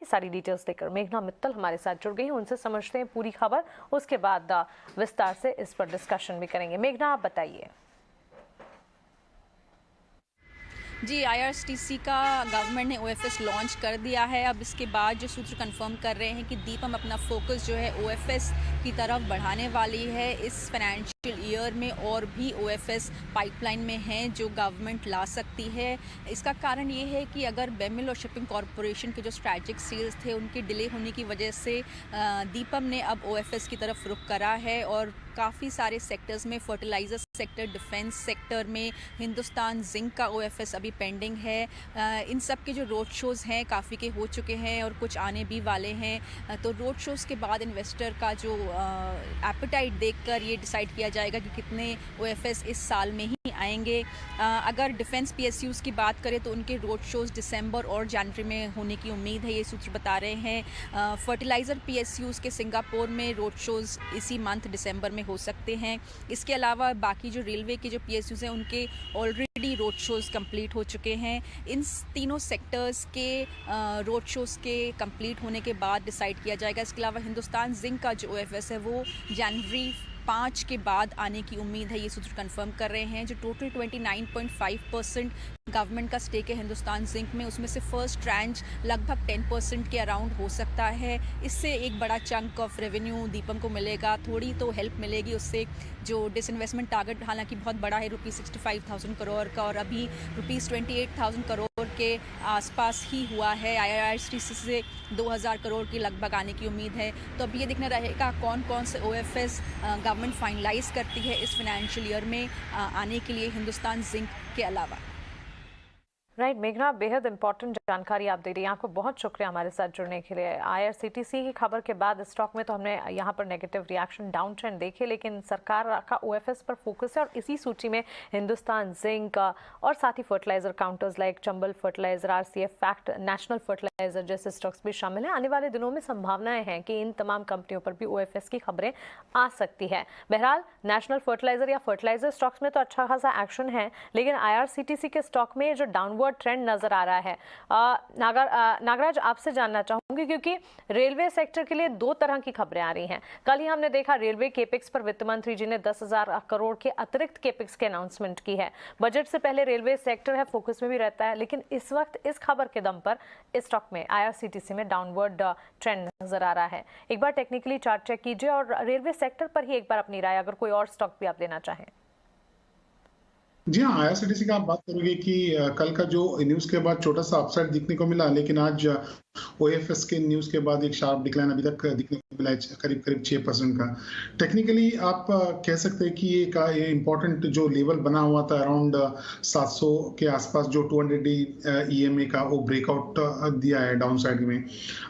सारी डिटेल्स देकर मेघना मित्तल हमारे साथ जुड़ गई हैं, उनसे समझते हैं पूरी खबर, उसके बाद विस्तार से इस पर डिस्कशन भी करेंगे। मेघना, आप बताइए। जी, आईआरसीटीसी का गवर्नमेंट ने ओएफएस लॉन्च कर दिया है। अब इसके बाद जो सूत्र कंफर्म कर रहे हैं कि दीपम अपना फोकस जो है ओएफएस की तरफ बढ़ाने वाली है इस फाइनेंशियल ईयर में, और भी ओएफएस पाइपलाइन में हैं जो गवर्नमेंट ला सकती है। इसका कारण ये है कि अगर बेमिल और शिपिंग कॉरपोरेशन के जो स्ट्रैटेजिक सेल्स थे उनके डिले होने की वजह से दीपम ने अब ओएफएस की तरफ रुख करा है, और काफ़ी सारे सेक्टर्स में, फर्टिलाइजर सेक्टर, डिफेंस सेक्टर में हिंदुस्तान जिंक का ओएफएस अभी पेंडिंग है। इन सब के जो रोड शोज़ हैं काफ़ी के हो चुके हैं और कुछ आने भी वाले हैं। तो रोड शोज़ के बाद इन्वेस्टर का जो एपेटाइट देखकर ये डिसाइड किया जाएगा कि कितने ओएफएस इस साल में ही आएंगे। अगर डिफेंस पीएसयूज़ की बात करें तो उनके रोड शोज़ दिसंबर और जनवरी में होने की उम्मीद है, ये सूत्र बता रहे हैं। फर्टिलाइज़र पीएसयूज़ के सिंगापुर में रोड शोज़ इसी मंथ दिसंबर में हो सकते हैं। इसके अलावा बाकी जो रेलवे के जो पीएसयूज़ हैं उनके ऑलरेडी रोड शोज़ कंप्लीट हो चुके हैं। इन तीनों सेक्टर्स के रोड शोज़ के कंप्लीट होने के बाद डिसाइड किया जाएगा। इसके अलावा हिंदुस्तान जिंक का जो ओएफएस है वो जनवरी 5 के बाद आने की उम्मीद है, ये सूत्र कंफर्म कर रहे हैं। जो टोटल 29.5% गवर्नमेंट का स्टेक है हिंदुस्तान जिंक में, उसमें से फर्स्ट ट्रांच लगभग 10% के अराउंड हो सकता है। इससे एक बड़ा चंक ऑफ रेवेन्यू दीपम को मिलेगा, थोड़ी तो हेल्प मिलेगी उससे। जो डिसइन्वेस्टमेंट टारगेट हालांकि बहुत बड़ा है ₹65,000 करोड़ का, और अभी ₹28,000 करोड़ के आसपास ही हुआ है। आईआरसीटीसी से 2,000 करोड़ की लगभग आने की उम्मीद है। तो अब ये देखना रहेगा कौन कौन से ओएफएस गवर्नमेंट फाइनलाइज करती है इस फाइनेंशियल ईयर में आने के लिए हिंदुस्तान जिंक के अलावा। राइट मेघना, बेहद इंपॉर्टेंट जानकारी आप दे रही हैं, आपको बहुत शुक्रिया हमारे साथ जुड़ने के लिए। आईआरसीटीसी की खबर के बाद स्टॉक में तो हमने यहाँ पर नेगेटिव रिएक्शन, डाउन ट्रेंड देखे, लेकिन सरकार का ओएफएस पर फोकस है और इसी सूची में हिंदुस्तान जिंक और साथ ही fertiliser counters like Chambal fertiliser, RCF, fact, national fertiliser जैसे स्टॉक्स भी शामिल हैं। आने वाले दिनों में संभावनाएं हैं कि इन तमाम कंपनियों पर भी ओएफएस की खबरें आ सकती है। बहरहाल नेशनल फर्टिलाइजर या फर्टिलाइजर स्टॉक्स में तो अच्छा खासा एक्शन है, लेकिन आईआरसीटीसी के स्टॉक में जो डाउनवर्ड ट्रेंड नजर आ रहा है। नागराज, आपसे जानना चाहूंगी क्योंकि रेलवे सेक्टर के लिए दो तरह की खबरें आ रही हैं। कल ही हमने देखा रेलवे केपेक्स पर वित्त मंत्री जी ने 10,000 करोड़ के अतिरिक्त केपेक्स के अनाउंसमेंट की है। बजट से पहले रेलवे सेक्टर है, फोकस में भी रहता है, लेकिन इस वक्त इस खबर के दम पर इस स्टॉक में आईआरसीटीसी में डाउनवर्ड ट्रेंड नजर आ रहा है। एक बार टेक्निकली चार्ट चेक कीजिए और रेलवे सेक्टर पर ही एक बार अपनी राय, अगर कोई और स्टॉक भी आप देना चाहें। जी हाँ, आईआरसीटीसी का आप बात करोगे कि कल का जो न्यूज के बाद छोटा सा अपसाइड दिखने को मिला, लेकिन आज ओएफएस के न्यूज के बाद एक शार्प डिक्लाइन अभी तक दिखने को मिला है, करीब 6% का। टेक्निकली आप कह सकते हैं कि ये इंपॉर्टेंट जो लेवल बना हुआ था अराउंड 700 के आसपास, जो 200 EMA का वो ब्रेकआउट दिया है डाउन साइड में,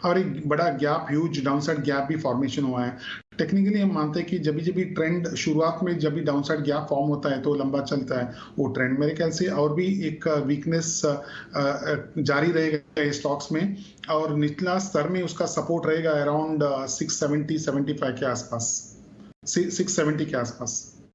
और एक बड़ा gap, huge down side gap भी फॉर्मेशन हुआ है। टेक्निकली हम मानते हैं कि जब भी ट्रेंड शुरुआत में जब भी डाउनसाइड गैप फॉर्म होता है तो लंबा चलता है वो ट्रेंड, मेरे ख्याल से और भी एक वीकनेस जारी रहेगा स्टॉक्स में, और निचला स्तर में उसका सपोर्ट रहेगा अराउंड 670-75 के आसपास, 670 के आसपास।